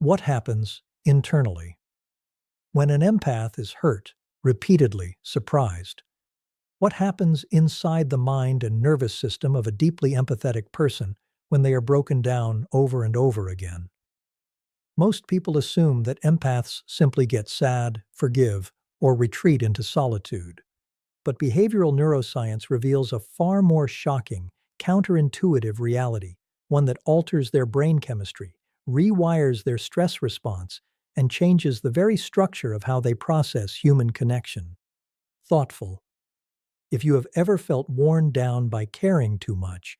What happens internally? When an empath is hurt, repeatedly surprised, what happens inside the mind and nervous system of a deeply empathetic person when they are broken down over and over again? Most people assume that empaths simply get sad, forgive, or retreat into solitude. But behavioral neuroscience reveals a far more shocking, counterintuitive reality, one that alters their brain chemistry, rewires their stress response, and changes the very structure of how they process human connection. Thoughtful. If you have ever felt worn down by caring too much,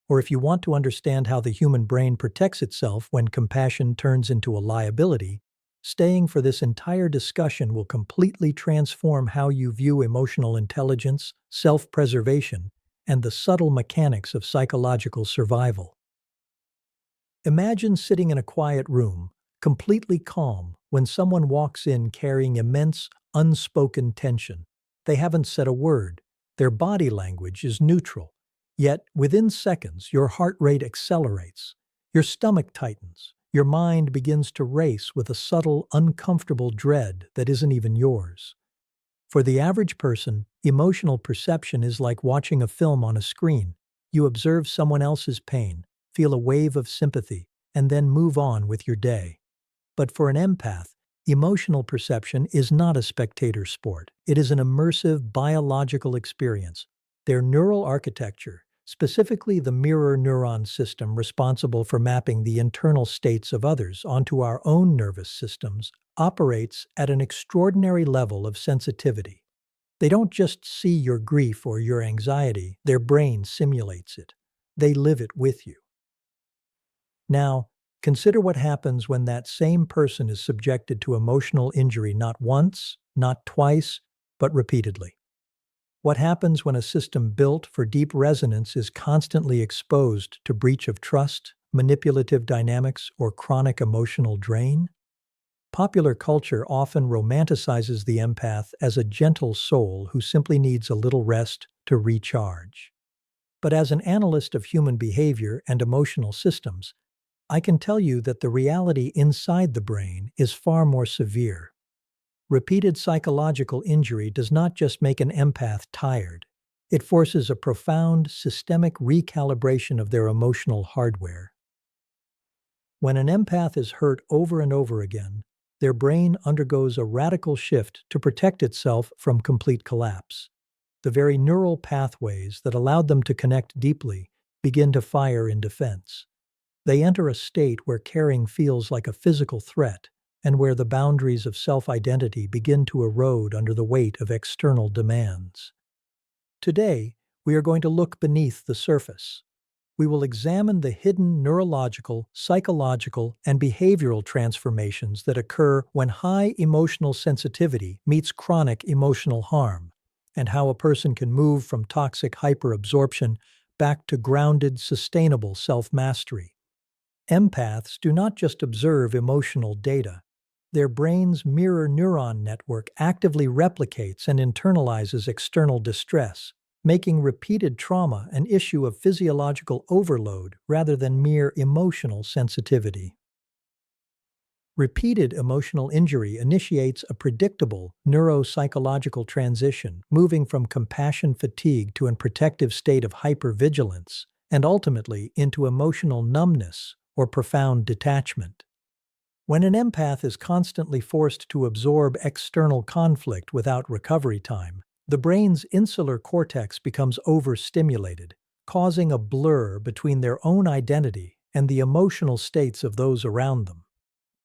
or if you want to understand how the human brain protects itself when compassion turns into a liability, staying for this entire discussion will completely transform how you view emotional intelligence, self-preservation, and the subtle mechanics of psychological survival. Imagine sitting in a quiet room, completely calm, when someone walks in carrying immense, unspoken tension. They haven't said a word. Their body language is neutral. Yet, within seconds, your heart rate accelerates. Your stomach tightens. Your mind begins to race with a subtle, uncomfortable dread that isn't even yours. For the average person, emotional perception is like watching a film on a screen. You observe someone else's pain, feel a wave of sympathy, and then move on with your day. But for an empath, emotional perception is not a spectator sport. It is an immersive biological experience. Their neural architecture, specifically the mirror neuron system responsible for mapping the internal states of others onto our own nervous systems, operates at an extraordinary level of sensitivity. They don't just see your grief or your anxiety, their brain simulates it. They live it with you. Now, consider what happens when that same person is subjected to emotional injury not once, not twice, but repeatedly. What happens when a system built for deep resonance is constantly exposed to breach of trust, manipulative dynamics, or chronic emotional drain? Popular culture often romanticizes the empath as a gentle soul who simply needs a little rest to recharge. But as an analyst of human behavior and emotional systems, I can tell you that the reality inside the brain is far more severe. Repeated psychological injury does not just make an empath tired. It forces a profound, systemic recalibration of their emotional hardware. When an empath is hurt over and over again, their brain undergoes a radical shift to protect itself from complete collapse. The very neural pathways that allowed them to connect deeply begin to fire in defense. They enter a state where caring feels like a physical threat, and where the boundaries of self-identity begin to erode under the weight of external demands. Today, we are going to look beneath the surface. We will examine the hidden neurological, psychological, and behavioral transformations that occur when high emotional sensitivity meets chronic emotional harm, and how a person can move from toxic hyperabsorption back to grounded, sustainable self-mastery. Empaths do not just observe emotional data. Their brain's mirror neuron network actively replicates and internalizes external distress, making repeated trauma an issue of physiological overload rather than mere emotional sensitivity. Repeated emotional injury initiates a predictable neuropsychological transition, moving from compassion fatigue to a protective state of hypervigilance, and ultimately into emotional numbness or profound detachment. When an empath is constantly forced to absorb external conflict without recovery time, the brain's insular cortex becomes overstimulated, causing a blur between their own identity and the emotional states of those around them.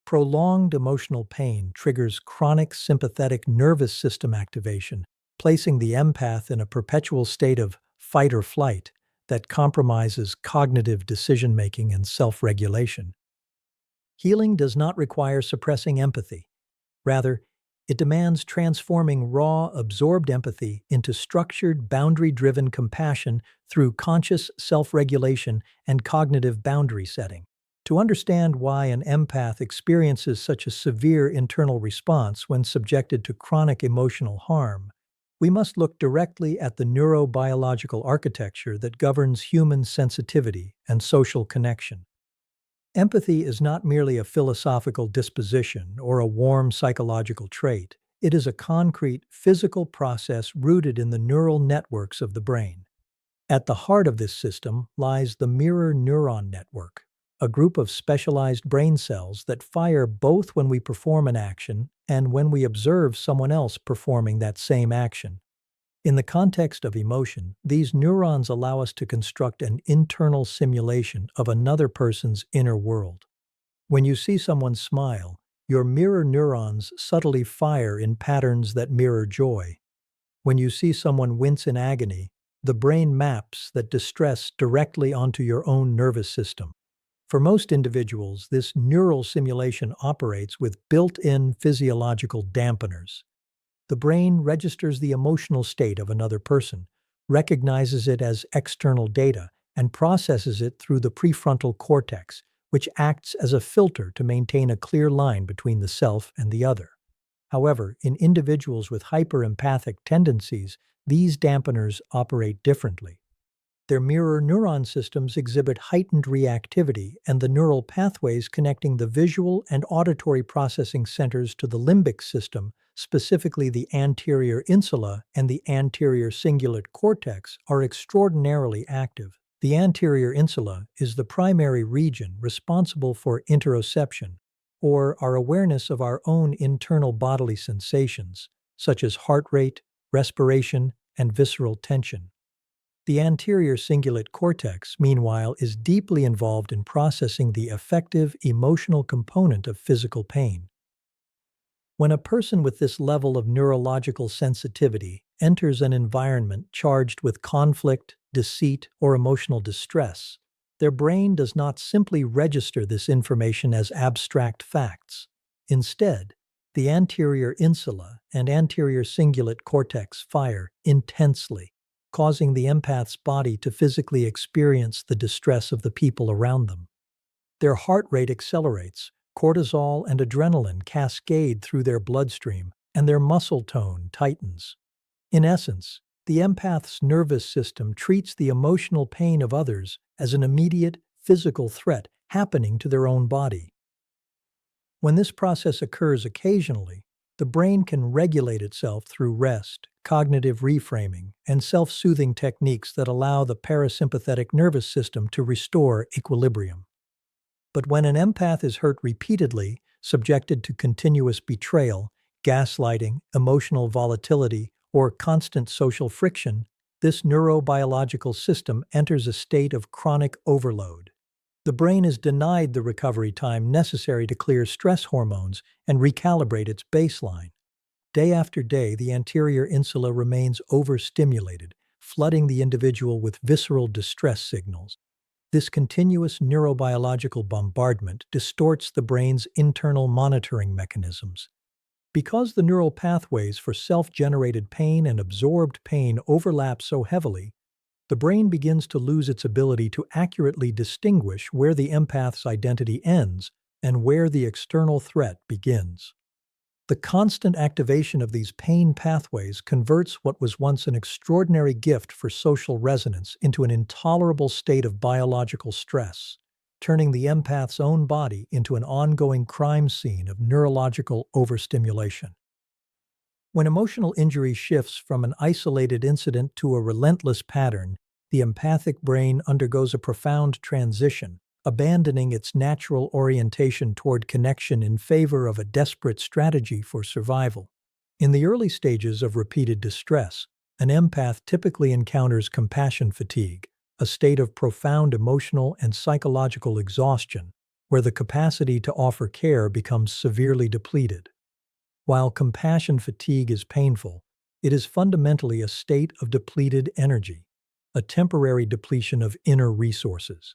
Prolonged emotional pain triggers chronic sympathetic nervous system activation, placing the empath in a perpetual state of fight or flight that compromises cognitive decision-making and self-regulation. Healing does not require suppressing empathy. Rather, it demands transforming raw, absorbed empathy into structured, boundary-driven compassion through conscious self-regulation and cognitive boundary setting. To understand why an empath experiences such a severe internal response when subjected to chronic emotional harm, we must look directly at the neurobiological architecture that governs human sensitivity and social connection. Empathy is not merely a philosophical disposition or a warm psychological trait. It is a concrete, physical process rooted in the neural networks of the brain. At the heart of this system lies the mirror neuron network, a group of specialized brain cells that fire both when we perform an action and when we observe someone else performing that same action. In the context of emotion, these neurons allow us to construct an internal simulation of another person's inner world. When you see someone smile, your mirror neurons subtly fire in patterns that mirror joy. When you see someone wince in agony, the brain maps that distress directly onto your own nervous system. For most individuals, this neural simulation operates with built-in physiological dampeners. The brain registers the emotional state of another person, recognizes it as external data, and processes it through the prefrontal cortex, which acts as a filter to maintain a clear line between the self and the other. However, in individuals with hyperempathic tendencies, these dampeners operate differently. Their mirror neuron systems exhibit heightened reactivity, and the neural pathways connecting the visual and auditory processing centers to the limbic system, specifically the anterior insula and the anterior cingulate cortex, are extraordinarily active. The anterior insula is the primary region responsible for interoception, or our awareness of our own internal bodily sensations, such as heart rate, respiration, and visceral tension. The anterior cingulate cortex, meanwhile, is deeply involved in processing the affective, emotional component of physical pain. When a person with this level of neurological sensitivity enters an environment charged with conflict, deceit, or emotional distress, their brain does not simply register this information as abstract facts. Instead, the anterior insula and anterior cingulate cortex fire intensely, causing the empath's body to physically experience the distress of the people around them. Their heart rate accelerates, cortisol and adrenaline cascade through their bloodstream, and their muscle tone tightens. In essence, the empath's nervous system treats the emotional pain of others as an immediate, physical threat happening to their own body. When this process occurs occasionally, the brain can regulate itself through rest, cognitive reframing, and self-soothing techniques that allow the parasympathetic nervous system to restore equilibrium. But when an empath is hurt repeatedly, subjected to continuous betrayal, gaslighting, emotional volatility, or constant social friction, this neurobiological system enters a state of chronic overload. The brain is denied the recovery time necessary to clear stress hormones and recalibrate its baseline. Day after day, the anterior insula remains overstimulated, flooding the individual with visceral distress signals. This continuous neurobiological bombardment distorts the brain's internal monitoring mechanisms. Because the neural pathways for self-generated pain and absorbed pain overlap so heavily, the brain begins to lose its ability to accurately distinguish where the empath's identity ends and where the external threat begins. The constant activation of these pain pathways converts what was once an extraordinary gift for social resonance into an intolerable state of biological stress, turning the empath's own body into an ongoing crime scene of neurological overstimulation. When emotional injury shifts from an isolated incident to a relentless pattern, the empathic brain undergoes a profound transition, abandoning its natural orientation toward connection in favor of a desperate strategy for survival. In the early stages of repeated distress, an empath typically encounters compassion fatigue, a state of profound emotional and psychological exhaustion, where the capacity to offer care becomes severely depleted. While compassion fatigue is painful, it is fundamentally a state of depleted energy, a temporary depletion of inner resources.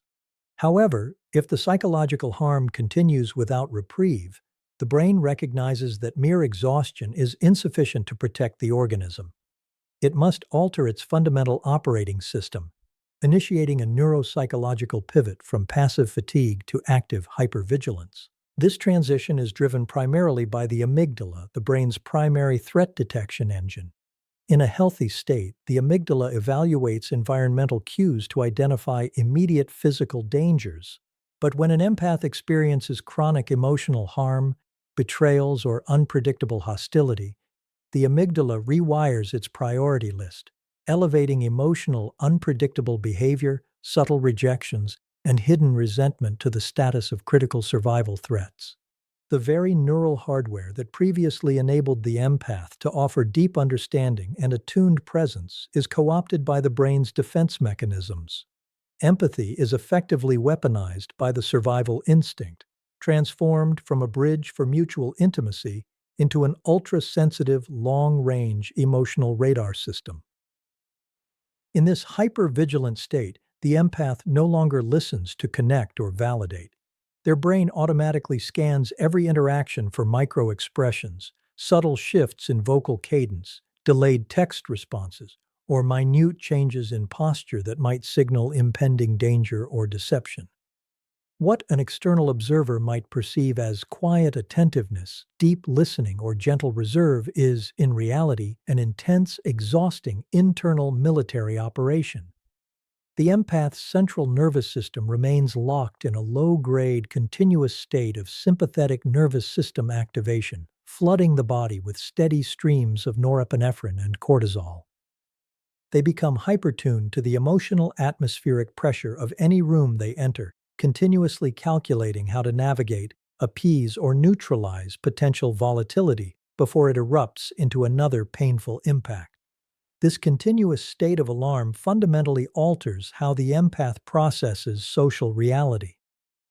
However, if the psychological harm continues without reprieve, the brain recognizes that mere exhaustion is insufficient to protect the organism. It must alter its fundamental operating system, initiating a neuropsychological pivot from passive fatigue to active hypervigilance. This transition is driven primarily by the amygdala, the brain's primary threat detection engine. In a healthy state, the amygdala evaluates environmental cues to identify immediate physical dangers, But when an empath experiences chronic emotional harm, betrayals, or unpredictable hostility, the amygdala rewires its priority list, elevating emotional, unpredictable behavior, subtle rejections, and hidden resentment to the status of critical survival threats. The very neural hardware that previously enabled the empath to offer deep understanding and attuned presence is co-opted by the brain's defense mechanisms. Empathy is effectively weaponized by the survival instinct, transformed from a bridge for mutual intimacy into an ultra-sensitive, long-range emotional radar system. In this hyper-vigilant state, the empath no longer listens to connect or validate. Their brain automatically scans every interaction for micro-expressions, subtle shifts in vocal cadence, delayed text responses, or minute changes in posture that might signal impending danger or deception. What an external observer might perceive as quiet attentiveness, deep listening, or gentle reserve is, in reality, an intense, exhausting internal military operation. The empath's central nervous system remains locked in a low-grade, continuous state of sympathetic nervous system activation, flooding the body with steady streams of norepinephrine and cortisol. They become hypertuned to the emotional atmospheric pressure of any room they enter, continuously calculating how to navigate, appease, or neutralize potential volatility before it erupts into another painful impact. This continuous state of alarm fundamentally alters how the empath processes social reality.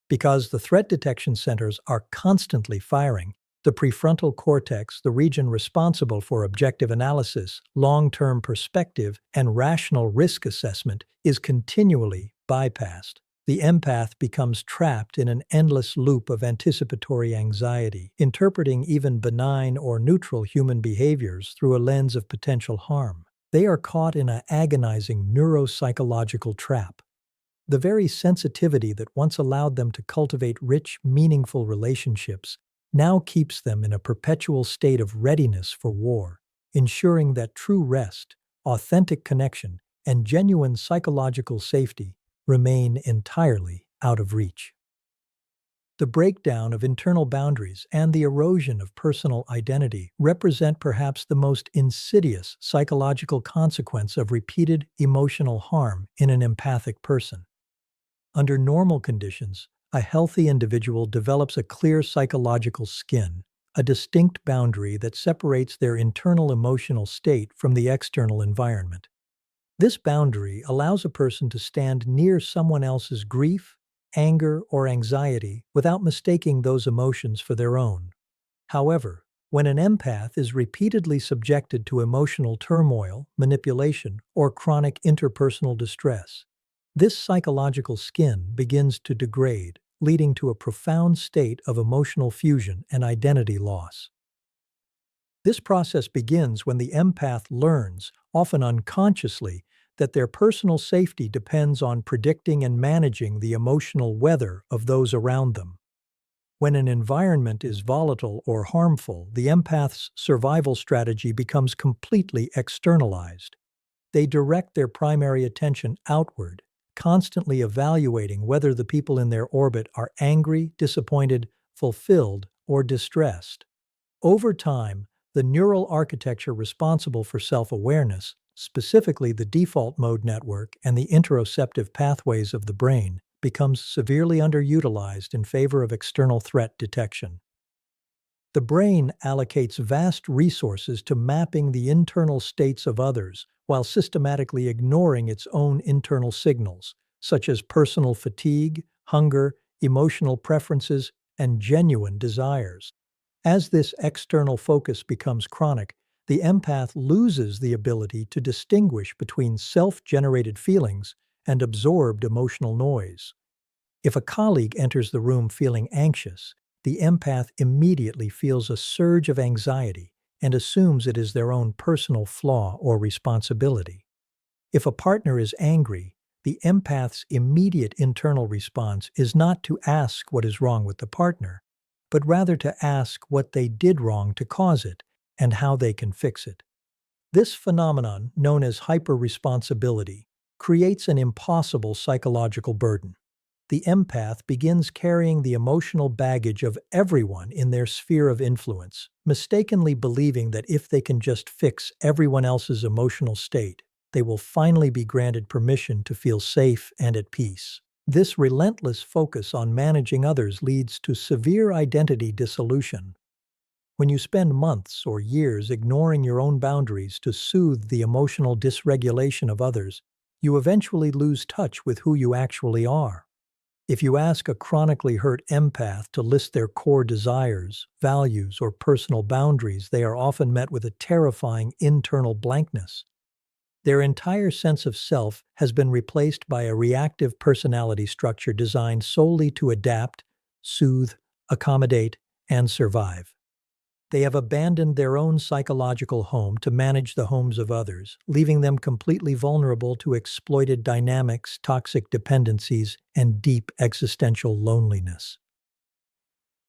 Because the threat detection centers are constantly firing, the prefrontal cortex, the region responsible for objective analysis, long-term perspective, and rational risk assessment, is continually bypassed. The empath becomes trapped in an endless loop of anticipatory anxiety, interpreting even benign or neutral human behaviors through a lens of potential harm. They are caught in an agonizing neuropsychological trap. The very sensitivity that once allowed them to cultivate rich, meaningful relationships now keeps them in a perpetual state of readiness for war, ensuring that true rest, authentic connection, and genuine psychological safety remain entirely out of reach. The breakdown of internal boundaries and the erosion of personal identity represent perhaps the most insidious psychological consequence of repeated emotional harm in an empathic person. Under normal conditions, a healthy individual develops a clear psychological skin, a distinct boundary that separates their internal emotional state from the external environment. This boundary allows a person to stand near someone else's grief, anger, or anxiety without mistaking those emotions for their own. However, when an empath is repeatedly subjected to emotional turmoil, manipulation, or chronic interpersonal distress, this psychological skin begins to degrade, leading to a profound state of emotional fusion and identity loss. This process begins when the empath learns, often unconsciously, that their personal safety depends on predicting and managing the emotional weather of those around them. When an environment is volatile or harmful, the empath's survival strategy becomes completely externalized. They direct their primary attention outward, constantly evaluating whether the people in their orbit are angry, disappointed, fulfilled, or distressed. Over time, the neural architecture responsible for self-awareness, specifically the default mode network and the interoceptive pathways of the brain, becomes severely underutilized in favor of external threat detection. The brain allocates vast resources to mapping the internal states of others while systematically ignoring its own internal signals, such as personal fatigue, hunger, emotional preferences, and genuine desires. As this external focus becomes chronic, the empath loses the ability to distinguish between self-generated feelings and absorbed emotional noise. If a colleague enters the room feeling anxious, the empath immediately feels a surge of anxiety and assumes it is their own personal flaw or responsibility. If a partner is angry, the empath's immediate internal response is not to ask what is wrong with the partner, but rather to ask what they did wrong to cause it and how they can fix it. This phenomenon, known as hyper-responsibility, creates an impossible psychological burden. The empath begins carrying the emotional baggage of everyone in their sphere of influence, mistakenly believing that if they can just fix everyone else's emotional state, they will finally be granted permission to feel safe and at peace. This relentless focus on managing others leads to severe identity dissolution. When you spend months or years ignoring your own boundaries to soothe the emotional dysregulation of others, you eventually lose touch with who you actually are. If you ask a chronically hurt empath to list their core desires, values, or personal boundaries, they are often met with a terrifying internal blankness. Their entire sense of self has been replaced by a reactive personality structure designed solely to adapt, soothe, accommodate, and survive. They have abandoned their own psychological home to manage the homes of others, leaving them completely vulnerable to exploited dynamics, toxic dependencies, and deep existential loneliness.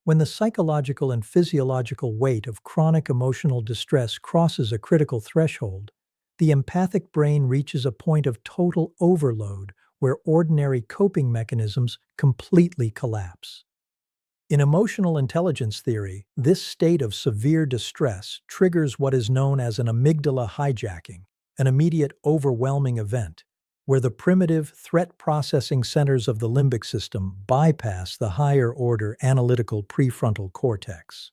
When the psychological and physiological weight of chronic emotional distress crosses a critical threshold, the empathic brain reaches a point of total overload where ordinary coping mechanisms completely collapse. In emotional intelligence theory, this state of severe distress triggers what is known as an amygdala hijacking, an immediate overwhelming event, where the primitive threat processing centers of the limbic system bypass the higher order analytical prefrontal cortex.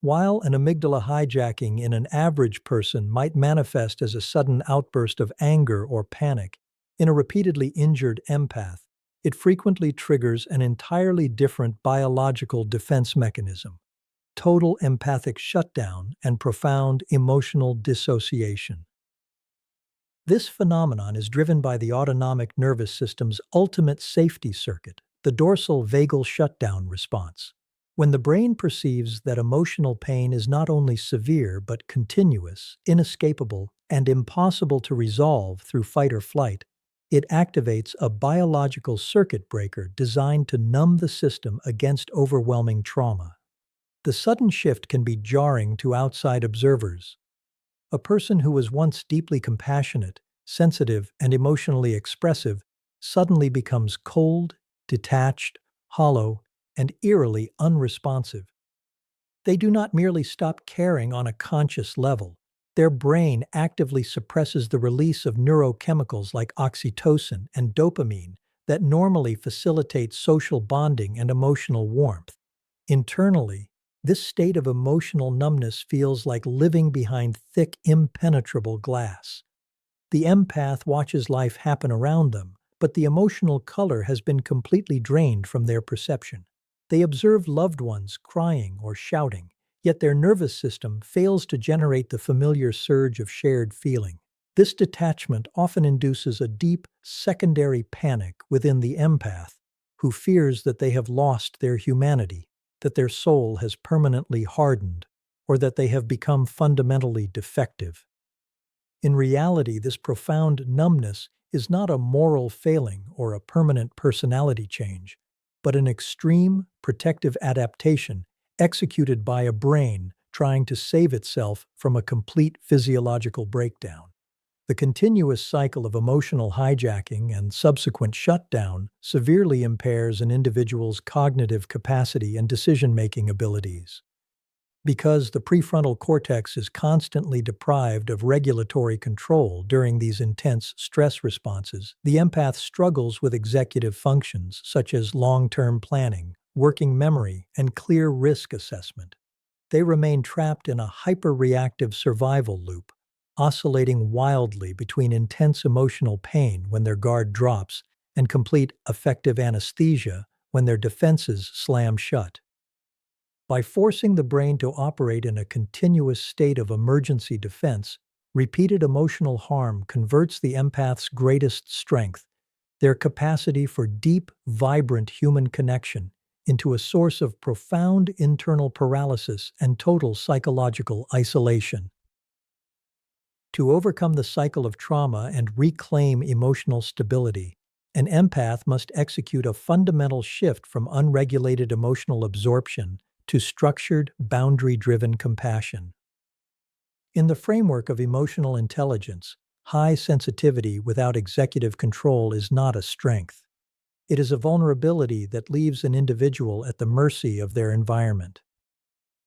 While an amygdala hijacking in an average person might manifest as a sudden outburst of anger or panic, in a repeatedly injured empath, it frequently triggers an entirely different biological defense mechanism: total empathic shutdown and profound emotional dissociation. This phenomenon is driven by the autonomic nervous system's ultimate safety circuit, the dorsal vagal shutdown response. When the brain perceives that emotional pain is not only severe but continuous, inescapable, and impossible to resolve through fight or flight, it activates a biological circuit breaker designed to numb the system against overwhelming trauma. The sudden shift can be jarring to outside observers. A person who was once deeply compassionate, sensitive, and emotionally expressive suddenly becomes cold, detached, hollow, and eerily unresponsive. They do not merely stop caring on a conscious level. Their brain actively suppresses the release of neurochemicals like oxytocin and dopamine that normally facilitate social bonding and emotional warmth. Internally, this state of emotional numbness feels like living behind thick, impenetrable glass. The empath watches life happen around them, but the emotional color has been completely drained from their perception. They observe loved ones crying or shouting, yet their nervous system fails to generate the familiar surge of shared feeling. This detachment often induces a deep, secondary panic within the empath, who fears that they have lost their humanity, that their soul has permanently hardened, or that they have become fundamentally defective. In reality, this profound numbness is not a moral failing or a permanent personality change, but an extreme, protective adaptation executed by a brain trying to save itself from a complete physiological breakdown. The continuous cycle of emotional hijacking and subsequent shutdown severely impairs an individual's cognitive capacity and decision-making abilities. Because the prefrontal cortex is constantly deprived of regulatory control during these intense stress responses, the empath struggles with executive functions such as long-term planning, working memory, and clear risk assessment. They remain trapped in a hyper-reactive survival loop, oscillating wildly between intense emotional pain when their guard drops and complete affective anesthesia when their defenses slam shut. By forcing the brain to operate in a continuous state of emergency defense, repeated emotional harm converts the empath's greatest strength, their capacity for deep, vibrant human connection, into a source of profound internal paralysis and total psychological isolation. To overcome the cycle of trauma and reclaim emotional stability, an empath must execute a fundamental shift from unregulated emotional absorption to structured, boundary-driven compassion. In the framework of emotional intelligence, high sensitivity without executive control is not a strength. It is a vulnerability that leaves an individual at the mercy of their environment.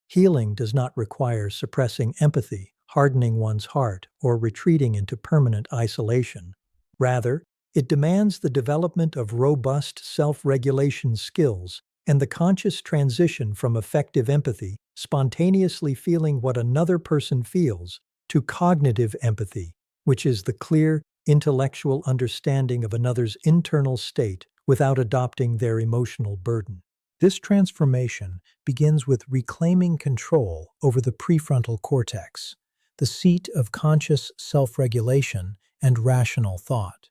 Healing does not require suppressing empathy, hardening one's heart, or retreating into permanent isolation. Rather, it demands the development of robust self-regulation skills and the conscious transition from effective empathy, spontaneously feeling what another person feels, to cognitive empathy, which is the clear, intellectual understanding of another's internal state without adopting their emotional burden. This transformation begins with reclaiming control over the prefrontal cortex, the seat of conscious self-regulation and rational thought.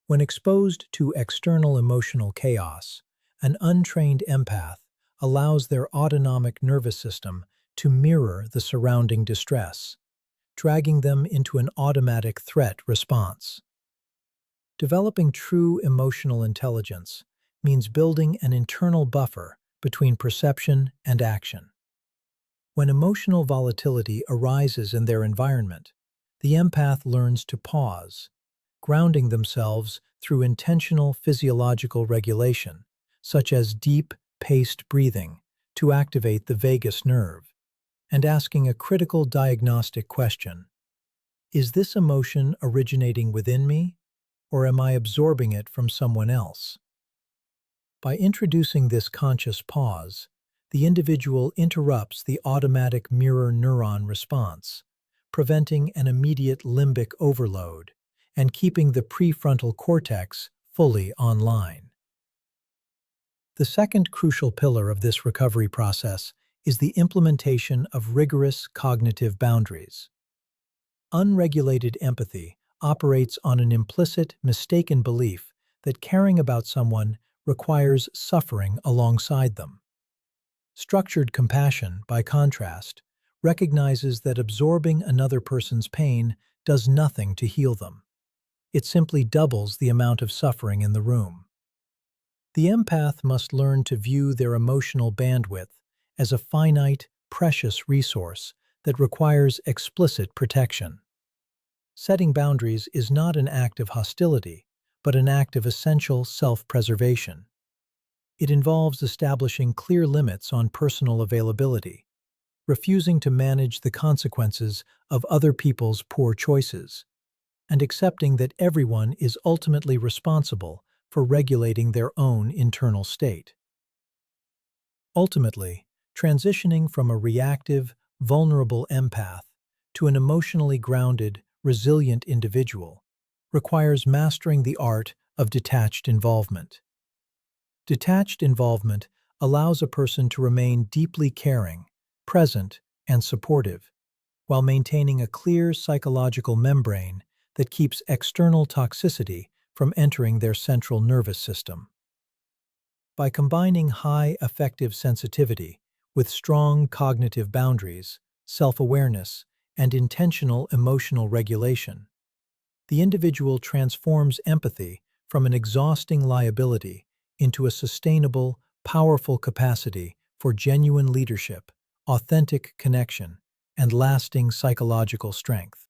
When exposed to external emotional chaos, an untrained empath allows their autonomic nervous system to mirror the surrounding distress, dragging them into an automatic threat response. Developing true emotional intelligence means building an internal buffer between perception and action. When emotional volatility arises in their environment, the empath learns to pause, grounding themselves through intentional physiological regulation, such as deep, paced breathing, to activate the vagus nerve, and asking a critical diagnostic question: is this emotion originating within me, or am I absorbing it from someone else? By introducing this conscious pause, the individual interrupts the automatic mirror neuron response, preventing an immediate limbic overload and keeping the prefrontal cortex fully online. The second crucial pillar of this recovery process is the implementation of rigorous cognitive boundaries. Unregulated empathy operates on an implicit, mistaken belief that caring about someone requires suffering alongside them. Structured compassion, by contrast, recognizes that absorbing another person's pain does nothing to heal them. It simply doubles the amount of suffering in the room. The empath must learn to view their emotional bandwidth as a finite, precious resource that requires explicit protection. Setting boundaries is not an act of hostility, but an act of essential self-preservation. It involves establishing clear limits on personal availability, refusing to manage the consequences of other people's poor choices, and accepting that everyone is ultimately responsible for regulating their own internal state. Ultimately, transitioning from a reactive, vulnerable empath to an emotionally grounded, resilient individual requires mastering the art of detached involvement. Detached involvement allows a person to remain deeply caring, present, and supportive, while maintaining a clear psychological membrane that keeps external toxicity from entering their central nervous system. By combining high affective sensitivity with strong cognitive boundaries, self-awareness, and intentional emotional regulation, the individual transforms empathy from an exhausting liability into a sustainable, powerful capacity for genuine leadership, authentic connection, and lasting psychological strength.